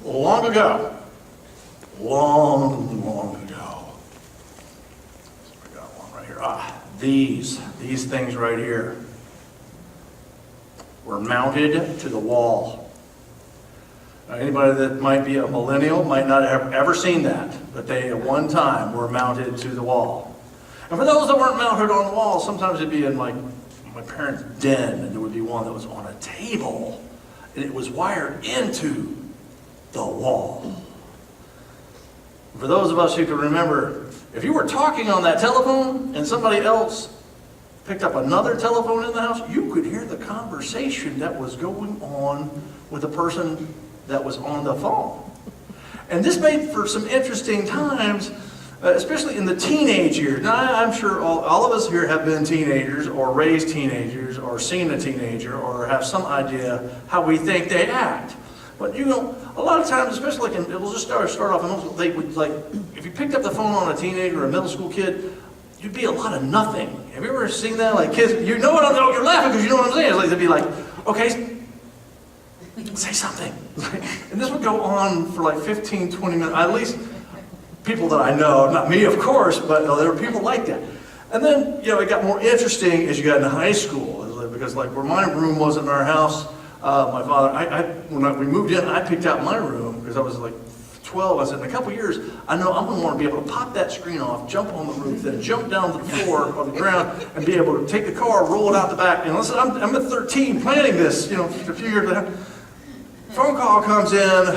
long ago, long ago. So I got one right here. These things right here were mounted to the wall. Now, anybody that might be a millennial might not have ever seen that, but they at one time were mounted to the wall. And for those that weren't mounted on the wall, sometimes it'd be in my parents' den, and there would be one that was on a table, and it was wired into the wall. For those of us who can remember, if you were talking on that telephone and somebody else picked up another telephone in the house, you could hear the conversation that was going on with the person that was on the phone. And this made for some interesting times, especially in the teenage years. Now, I'm sure all of us here have been teenagers or raised teenagers or seen a teenager or have some idea how we think they act. But you know, a lot of times, especially like it'll just start off in middle school, they would like, if you picked up the phone on a teenager or a middle school kid, you'd be a lot of nothing. Have you ever seen that? Like kids, you know what I'm saying? You're laughing because you know what I'm saying. It's like they'd be like, okay, say something. And this would go on for like 15, 20 minutes, at least people that I know, not me of course, but there were people like that. And then, you know, it got more interesting as you got into high school, because like where my room was in our house, my father, when we moved in, I picked out my room because I was like 12. I said, in a couple years, I know I'm going to want to be able to pop that screen off, jump on the roof, then jump down to the floor or the ground and be able to take the car, roll it out the back. And listen, I'm at 13 planning this, you know, a few years later. Phone call comes in,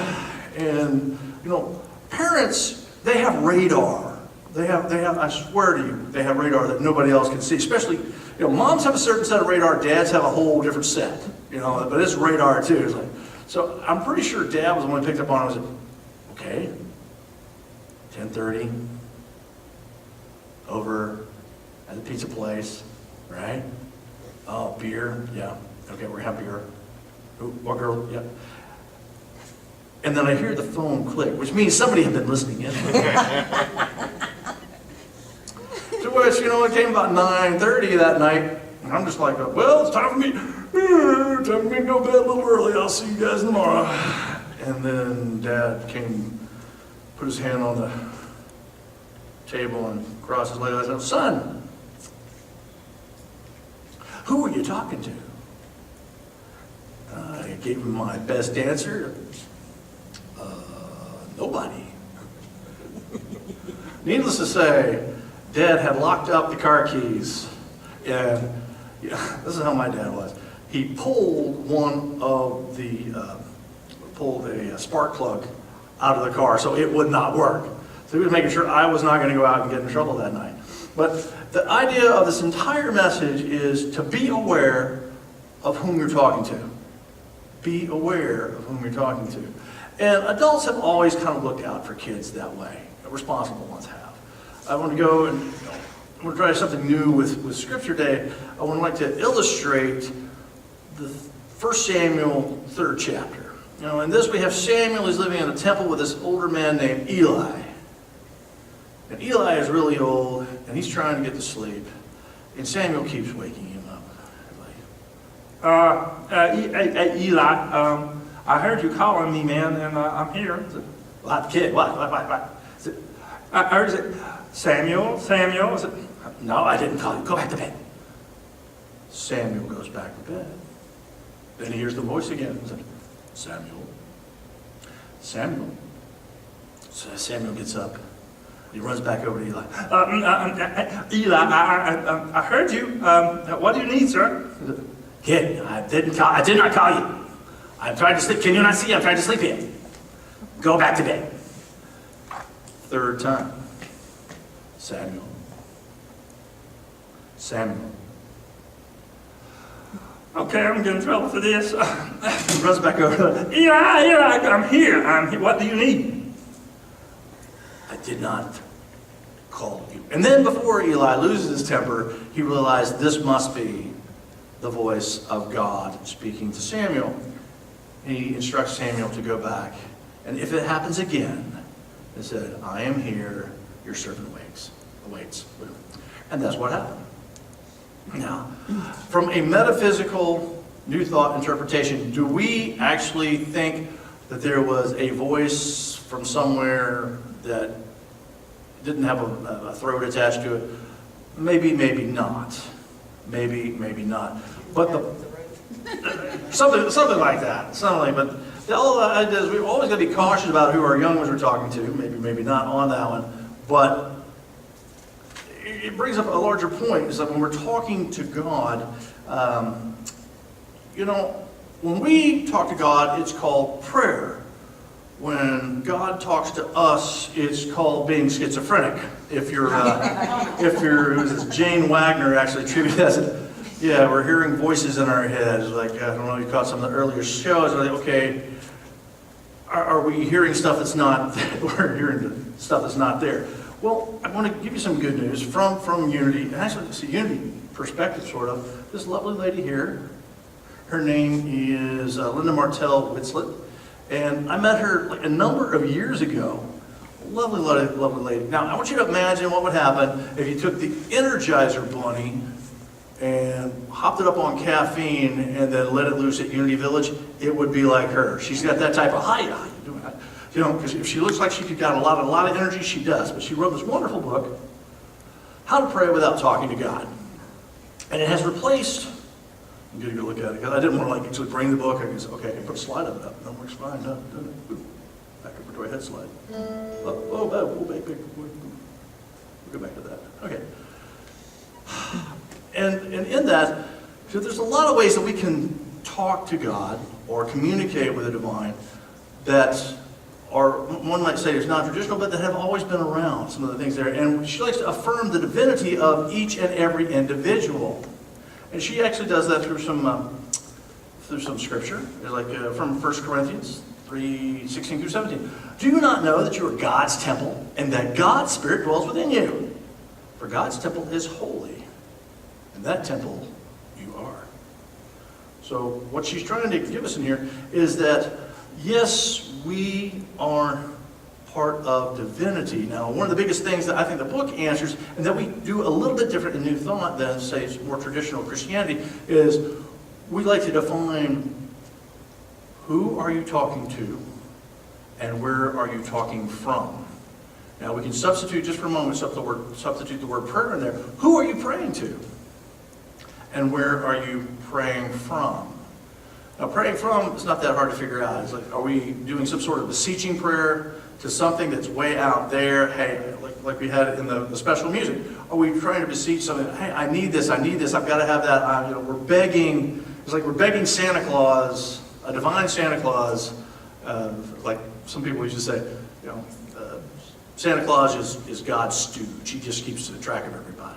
and you know, parents, they have radar. They have, I swear to you, they have radar that nobody else can see. Especially, you know, moms have a certain set of radar, dads have a whole different set, you know, but it's radar too. It's like, so I'm pretty sure dad was the one who picked up on it and was like, okay, 10:30, over at the pizza place, right? Oh, beer, yeah, okay, we're gonna have beer. Ooh, what girl, yeah. And then I hear the phone click, which means somebody had been listening in. To which, you know, it came about 9:30 that night, and I'm just like, well, it's time for me to go to bed a little early. I'll see you guys tomorrow. And then Dad came, put his hand on the table and crossed his legs. I said, son, who were you talking to? I gave him my best answer. Nobody. Needless to say, Dad had locked up the car keys, and yeah, this is how my dad was. He pulled pulled a spark plug out of the car so it would not work. So he was making sure I was not going to go out and get in trouble that night. But the idea of this entire message is to be aware of whom you're talking to. Be aware of whom you're talking to. And adults have always kind of looked out for kids that way. Responsible ones have. I want to go and I'm going to try something new with Scripture Day. I would like to illustrate the 1 Samuel 3rd chapter. You know, in this we have Samuel is living in a temple with this older man named Eli. And Eli is really old, and he's trying to get to sleep. And Samuel keeps waking him up. Eli, I heard you calling me, man, and I'm here. What, kid? What? I heard it. Samuel? I said, No, I didn't call you. Go back to bed. Samuel goes back to bed. Then he hears the voice again. He said, Samuel. So Samuel gets up. He runs back over to Eli. Eli, I heard you. What do you need, sir? Kid, I did not call you. I'm trying to sleep. Can you not see? I'm trying to sleep here. Go back to bed. Third time. Samuel. Okay, I'm getting in trouble for this. He runs back over. Eli, I'm here. What do you need? I did not call you. And then before Eli loses his temper, he realized this must be the voice of God speaking to Samuel. He instructs Samuel to go back. And if it happens again, he said, I am here, your servant awaits. And that's what happened. Now, from a metaphysical New Thought interpretation, do we actually think that there was a voice from somewhere that didn't have a throat attached to it. Maybe, maybe not. Maybe, maybe not. But something like that. But the whole idea is we've always got to be cautious about who our young ones are talking to. Maybe, maybe not on that one. But it brings up a larger point, is that when we're talking to God, when we talk to God, it's called prayer. When God talks to us, it's called being schizophrenic. If you're, who's this, Jane Wagner actually attributed that. Yeah, we're hearing voices in our heads. Like, I don't know, you caught some of the earlier shows. Like, okay, are we hearing stuff that's not? We're hearing stuff that's not there. Well, I want to give you some good news from Unity. And actually, it's a Unity perspective, sort of. This lovely lady here, her name is Linda Martell Witzlet. And I met her like a number of years ago. Lovely, lovely, lovely lady. Now, I want you to imagine what would happen if you took the Energizer Bunny and hopped it up on caffeine and then let it loose at Unity Village. It would be like her. She's got that type of, hi, how you doing? Because if she looks like she could got a lot of energy, she does. But she wrote this wonderful book, How to Pray Without Talking to God. And it has replaced, I'm going to go look at it, because I didn't want to actually bring the book. I can say, okay, I can put a slide of it up. No, works fine. No, back over to our head slide. We'll go back to that. Okay. And in that, so there's a lot of ways that we can talk to God or communicate with the divine that are, one might say, is non-traditional, but that have always been around, some of the things there. And she likes to affirm the divinity of each and every individual. And she actually does that through some scripture, like from 1 Corinthians 3:16 through 17. Do you not know that you are God's temple and that God's Spirit dwells within you? For God's temple is holy, and that temple you are. So what she's trying to give us in here is that, yes, we are part of divinity. Now, one of the biggest things that I think the book answers, and that we do a little bit different in New Thought than, say, more traditional Christianity, is we like to define who are you talking to and where are you talking from. Now, we can substitute, just for a moment, substitute the word prayer in there. Who are you praying to? And where are you praying from? Now, praying from is not that hard to figure out. It's like, are we doing some sort of beseeching prayer to something that's way out there? Hey, like we had in the special music. Are we trying to beseech something? Hey, I need this, I've got to have that. We're begging, it's like we're begging Santa Claus, a divine Santa Claus, like some people used to say, Santa Claus is God's stooge. He just keeps track of everybody.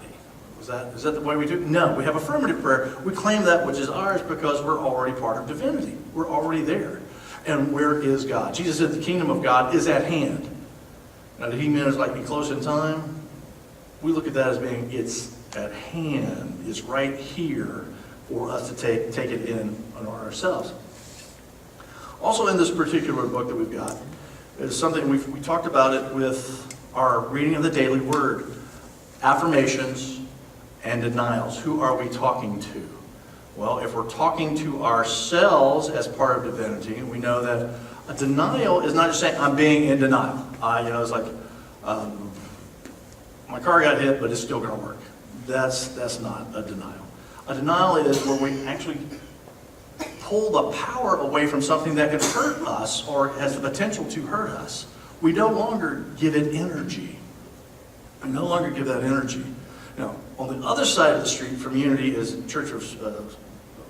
Is that the way we do it? No, we have affirmative prayer. We claim that which is ours because we're already part of divinity. We're already there. And where is God? Jesus said the kingdom of God is at hand. Now, did he mean it's like be close in time? We look at that as being it's at hand. It's right here for us to take it in on ourselves. Also in this particular book that we've got is something we talked about it with our reading of the daily word. Affirmations and denials. Who are we talking to? Well, if we're talking to ourselves as part of divinity, we know that a denial is not just saying, I'm being in denial. It's like, my car got hit, but it's still going to work. That's not a denial. A denial is where we actually pull the power away from something that could hurt us or has the potential to hurt us. We no longer give it energy. We no longer give that energy. Now, on the other side of the street from Unity is Church of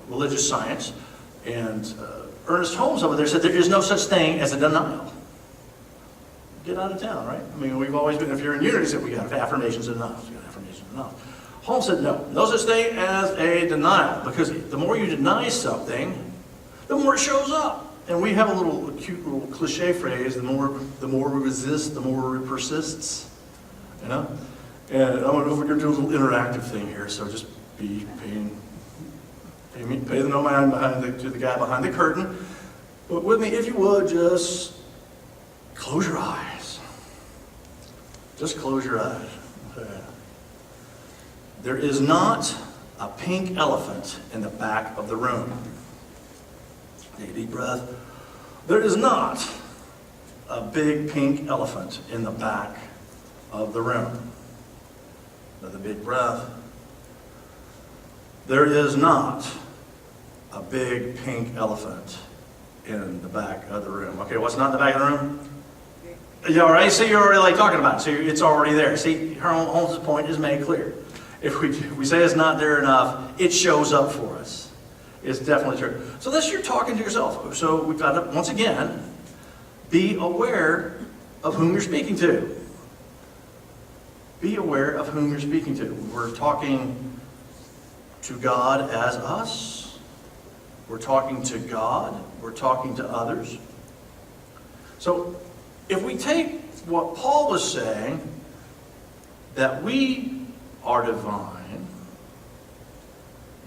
Religious Science, and Ernest Holmes over there said there is no such thing as a denial. Get out of town, right? I mean, we've always been, if you're in Unity, said we got affirmations and denials. We got affirmations and denials. Holmes said no such thing as a denial, because the more you deny something, the more it shows up. And we have a cute little cliche phrase: the more we resist, the more it persists. And I'm going to do a little interactive thing here, so just pay the no mind to the guy behind the curtain. But with me, if you would, just close your eyes. Just close your eyes. Okay. There is not a pink elephant in the back of the room. Take a deep breath. There is not a big pink elephant in the back of the room. Another big breath. There is not a big pink elephant in the back of the room. Okay, what's not in the back of the room? Yeah, all right, so you're already like talking about it, so it's already there. See, Holmes' point is made clear. If we say it's not there enough, it shows up for us. It's definitely true. So this, you're talking to yourself. So we've got to, once again, be aware of whom you're speaking to. Be aware of whom you're speaking to. We're talking to God as us. We're talking to God. We're talking to others. So if we take what Paul was saying, that we are divine,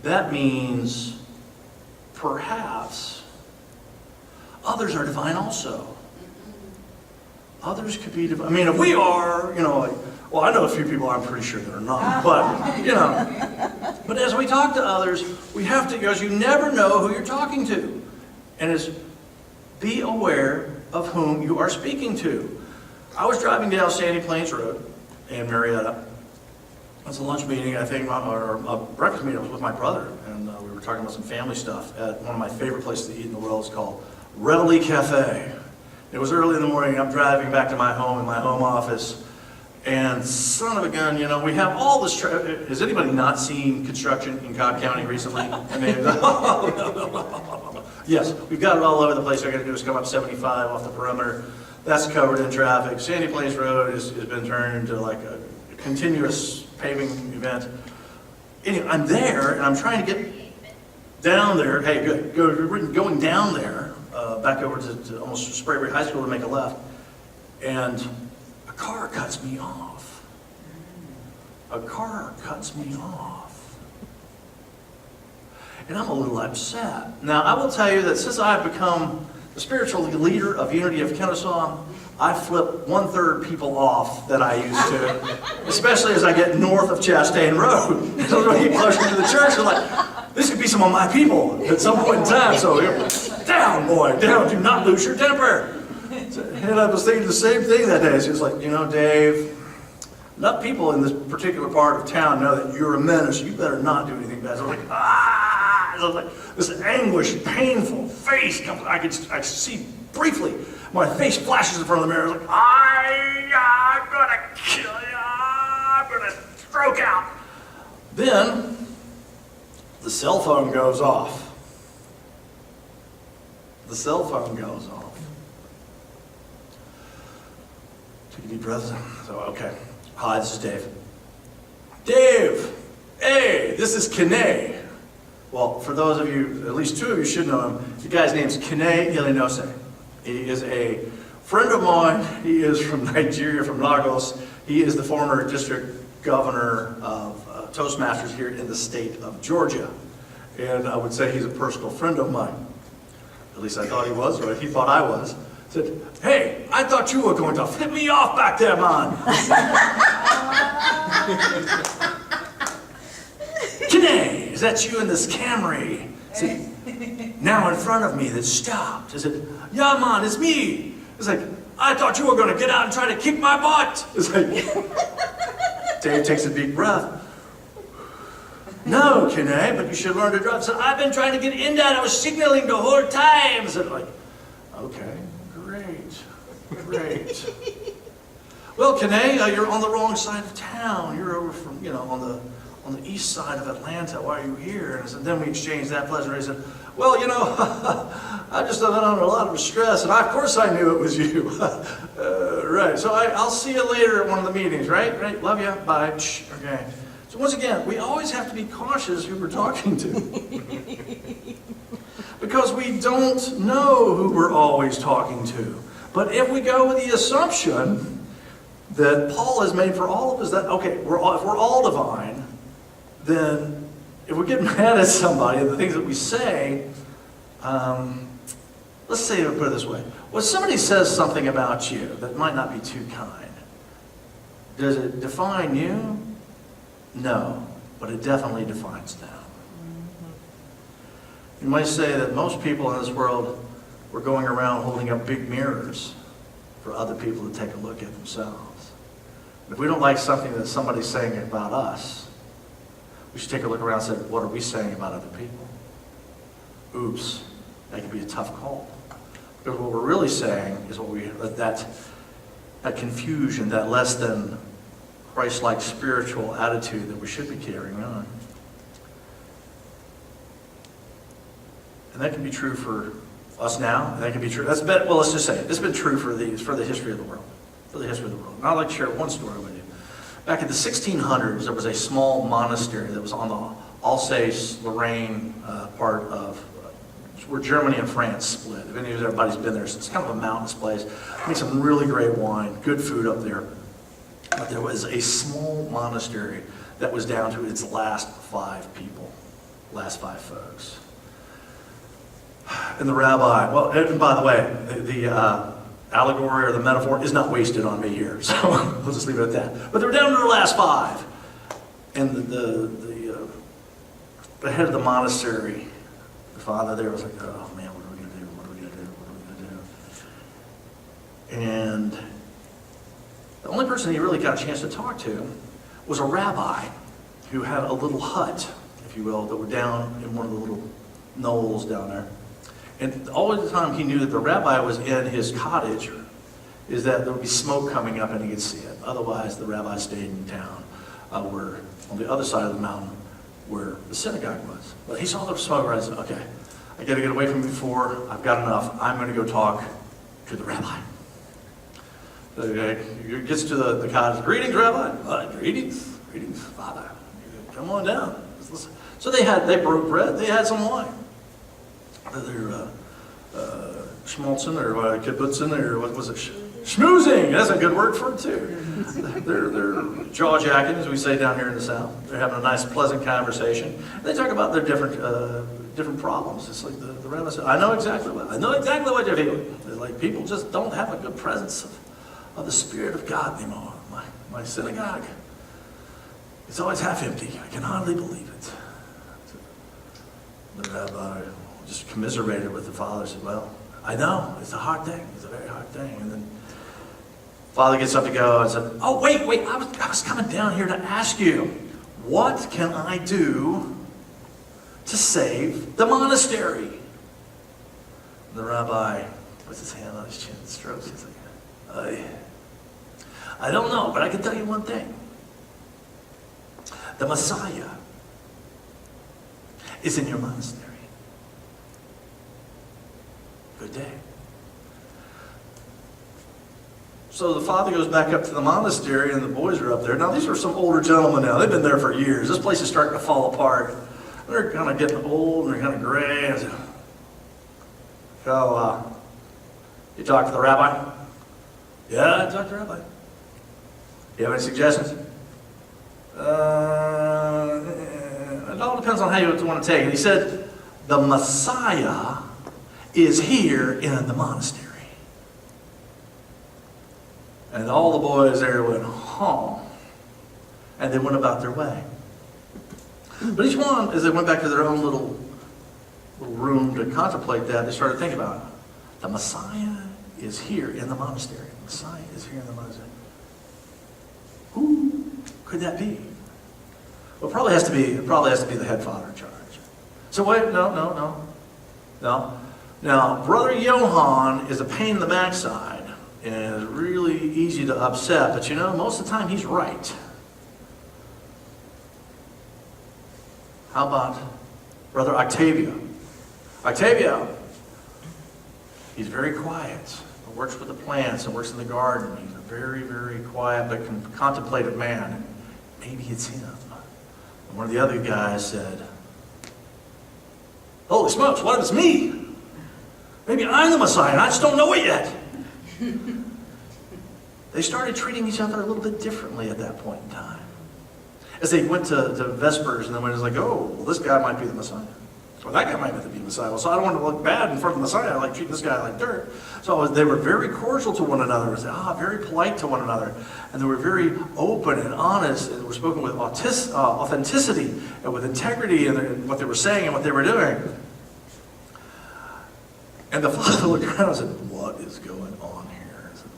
that means perhaps others are divine also. Others could be divine. I mean, if we are, like, well, I know a few people I'm pretty sure that are not, but, but as we talk to others, we have to, because you never know who you're talking to. And it's be aware of whom you are speaking to. I was driving down Sandy Plains Road in Marietta. It was a lunch meeting, I think, or a breakfast meeting. I was with my brother, and we were talking about some family stuff at one of my favorite places to eat in the world. It's called Readily Cafe. It was early in the morning. I'm driving back to my home in my home office, and son of a gun, we have all this. Has anybody not seen construction in Cobb County recently? I mean, yes, we've got it all over the place. All I got to do is come up 75 off the perimeter. That's covered in traffic. Sandy Plains Road has been turned into like a continuous paving event. Anyway, I'm there, and I'm trying to get down there. Hey, good. Going down there, back over to almost Sprayberry High School to make a left, and a car cuts me off. A car cuts me off. And I'm a little upset. Now, I will tell you that since I've become the spiritual leader of Unity of Kennesaw, I flip 1/3 people off that I used to, especially as I get north of Chastain Road. So when I get closer to the church, I'm like, this could be some of my people at some point in time. So down, boy, down, do not lose your temper. And I was thinking the same thing that day. She was like, Dave, enough people in this particular part of town know that you're a menace. You better not do anything bad. So I was like, ah! So I was like, this anguished, painful face comes. I could see briefly. My face flashes in front of the mirror. I was like, I'm gonna kill you. I'm gonna stroke out. Then the cell phone goes off. The cell phone goes off. Take a deep breath. So, okay. Hi, this is Dave. Dave! Hey, this is Kene. Well, for those of you, at least two of you should know him. The guy's name's Kene Ilinose. He is a friend of mine. He is from Nigeria, from Lagos. He is the former district governor of Toastmasters here in the state of Georgia. And I would say he's a personal friend of mine. At least I thought he was, or he thought I was. Said, hey, I thought you were going to flip me off back there, man. Kene, is that you in this Camry? See, now in front of me that stopped. I said, yeah, man, it's me. It's like, I thought you were going to get out and try to kick my butt. It's like, Dave takes a deep breath. No, Kene, but you should learn to drive. I said, I've been trying to get in that. I was signaling the whole time. I said, like, okay, great. Well, Kene, you're on the wrong side of town. You're over from, on the east side of Atlanta. Why are you here? And I said, then we exchanged that pleasantry. He said, well, I just been under a lot of stress, and of course I knew it was you. Right, so I'll see you later at one of the meetings, right? Right, love you, bye. Okay. So once again, we always have to be cautious who we're talking to. Because we don't know who we're always talking to. But if we go with the assumption that Paul has made for all of us, that, okay, if we're all divine, then if we get mad at somebody and the things that we say, let's say, put it this way. When somebody says something about you that might not be too kind, does it define you? No, but it definitely defines them. You might say that most people in this world we're going around holding up big mirrors for other people to take a look at themselves. If we don't like something that somebody's saying about us, we should take a look around and say, what are we saying about other people? Oops, that could be a tough call. Because what we're really saying is that confusion, that less than Christ-like spiritual attitude that we should be carrying on. And that can be true for us now, and that can be true. Let's just say it. It's been true for the history of the world. For the history of the world. And I'd like to share one story with you. Back in the 1600s, there was a small monastery that was on the Alsace-Lorraine part of where Germany and France split. If everybody's been there, it's kind of a mountainous place. Make some really great wine, good food up there. But there was a small monastery that was down to its last 5 people, last 5 folks. And the rabbi, well, and by the way, the allegory or the metaphor is not wasted on me here, so we'll just leave it at that. But they were down to their last 5. And the head of the monastery, the father there was like, oh man, what are we going to do? What are we going to do? What are we going to do? And the only person he really got a chance to talk to was a rabbi who had a little hut, if you will, that were down in one of the little knolls down there. And all the time he knew that the rabbi was in his cottage, is that there would be smoke coming up and he could see it. Otherwise, the rabbi stayed in town, where on the other side of the mountain where the synagogue was. But he saw the smoke and said, okay, I got to get away from you before I've got enough. I'm going to go talk to the rabbi. Okay, he gets to the cottage. Greetings, Rabbi. Greetings, Father. Come on down. So they broke bread. They had some wine. They're schmaltzen or kibbutzen or what was it? Schmoozing. That's a good word for it too. They're jaw-jacking, as we say down here in the South. They're having a nice, pleasant conversation. They talk about their different problems. It's like the rabbi said, I know exactly what you're feeling. It's like people just don't have a good presence of the Spirit of God anymore. My synagogue, it's always half empty. I can hardly believe it. The rabbi just commiserated with the father, said, well, I know, it's a hard thing. It's a very hard thing. And then father gets up to go and said, oh, wait, I was coming down here to ask you, what can I do to save the monastery? And the rabbi puts his hand on his chin and strokes. He's like, I don't know, but I can tell you one thing. The Messiah is in your monastery. Good day. So the father goes back up to the monastery and the boys are up there. Now these are some older gentlemen now. They've been there for years. This place is starting to fall apart. They're kind of getting old and they're kind of gray. So, you talked to the rabbi? Yeah, I talked to the rabbi. You have any suggestions? It all depends on how you want to take it. He said, the Messiah is here in the monastery. And all the boys there went, huh. And they went about their way. But each one, as they went back to their own little room to contemplate that, they started thinking about it. The Messiah is here in the monastery. The Messiah is here in the monastery. Who could that be? Well, it probably has to be the head father in charge. So wait, no. Now, Brother Johann is a pain in the backside and is really easy to upset, but you know, most of the time he's right. How about Brother Octavio? Octavio, he's very quiet, works with the plants and works in the garden. He's a very, very quiet but contemplative man. Maybe it's him. And one of the other guys said, holy smokes, what if it's me? Maybe I'm the Messiah and I just don't know it yet. They started treating each other a little bit differently at that point in time. As they went to Vespers and then went, like, oh, well, this guy might be the Messiah. Well, that guy might be the Messiah. So I don't want to look bad in front of the Messiah. I like treating this guy like dirt. So they were very cordial to one another. Very polite to one another. And they were very open and honest. And were spoken with authenticity and with integrity in what they were saying and what they were doing. And the father looked around and said, what is going on here? I said,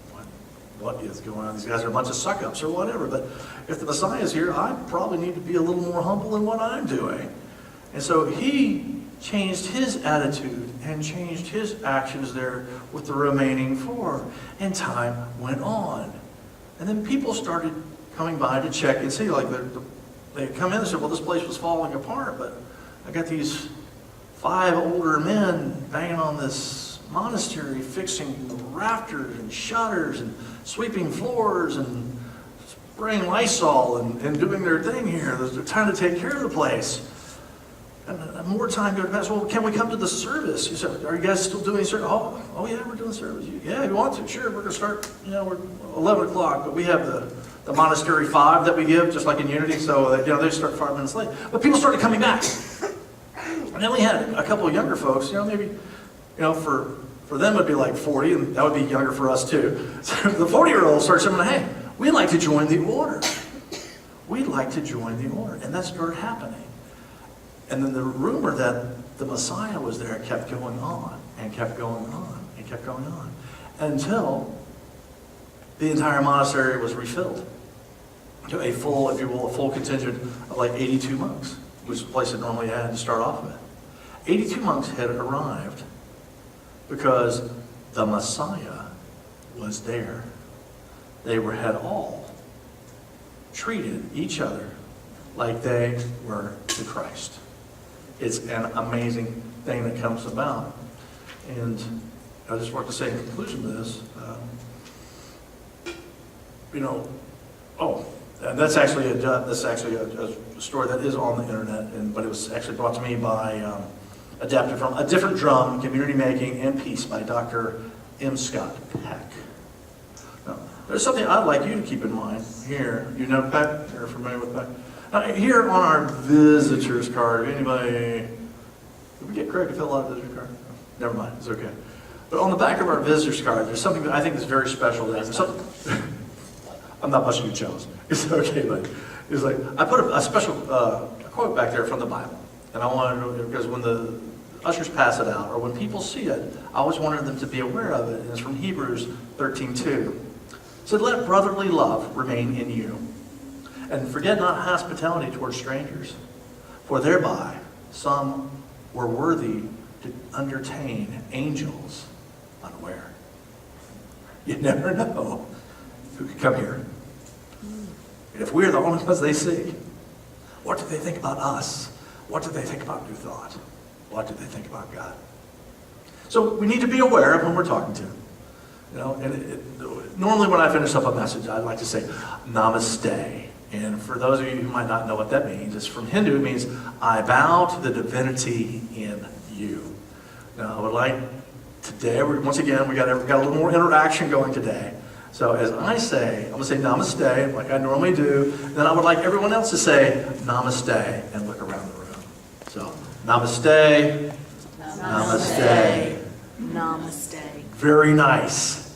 what is going on? These guys are a bunch of suck-ups or whatever, but if the Messiah is here, I probably need to be a little more humble in what I'm doing. And so he changed his attitude and changed his actions there with the remaining 4. And time went on. And then people started coming by to check and see, like they come in and said, well, this place was falling apart, but I got these 5 older men banging on this monastery, fixing rafters and shutters and sweeping floors and spraying Lysol and doing their thing here. They're trying to take care of the place. And more time goes past. Well, can we come to the service? He said, are you guys still doing service? Oh yeah, we're doing service. Yeah, if you want to, sure. We're going to start, we're 11 o'clock, but we have the monastery 5 that we give, just like in Unity, so that, they start 5 minutes late. But people started coming back. And then we had a couple of younger folks, maybe, for them it'd be like 40, and that would be younger for us too. So the 40-year-olds started saying, hey, we'd like to join the order. We'd like to join the order. And that started happening. And then the rumor that the Messiah was there kept going on and kept going on and kept going on until the entire monastery was refilled to a full, if you will, a full contingent of like 82 monks, which is the place it normally had to start off with. 82 monks had arrived because the Messiah was there. They had all treated each other like they were the Christ. It's an amazing thing that comes about. And I just want to say in conclusion to this, and that's actually a story that is on the internet, but it was actually brought to me by, adapted from A Different Drum, Community Making and Peace by Dr. M. Scott Peck. Now, there's something I'd like you to keep in mind here. You know Peck? You're familiar with Peck? Here on our visitor's card, if anybody, did we get Craig to fill out a visitor's card? Never mind, it's okay. But on the back of our visitor's card, there's something that I think is very special there. I'm not busting your chops. It's okay, but it's like, I put a special quote back there from the Bible. And I wanted to, because when the ushers pass it out, or when people see it, I always wanted them to be aware of it. And it's from Hebrews 13:2. It said, let brotherly love remain in you. And forget not hospitality towards strangers, for thereby some were worthy to entertain angels unaware. You never know who could come here. And if we're the only ones they see, what do they think about us? What do they think about New Thought? What do they think about God? So we need to be aware of whom we're talking to. Normally when I finish up a message, I like to say, Namaste. And for those of you who might not know what that means, it's from Hindu. It means, I bow to the divinity in you. Now, I would like today, once again, we got a little more interaction going today. So as I say, I'm going to say Namaste, like I normally do. Then I would like everyone else to say Namaste and look around the room. So, Namaste. Namaste. Namaste. Very nice.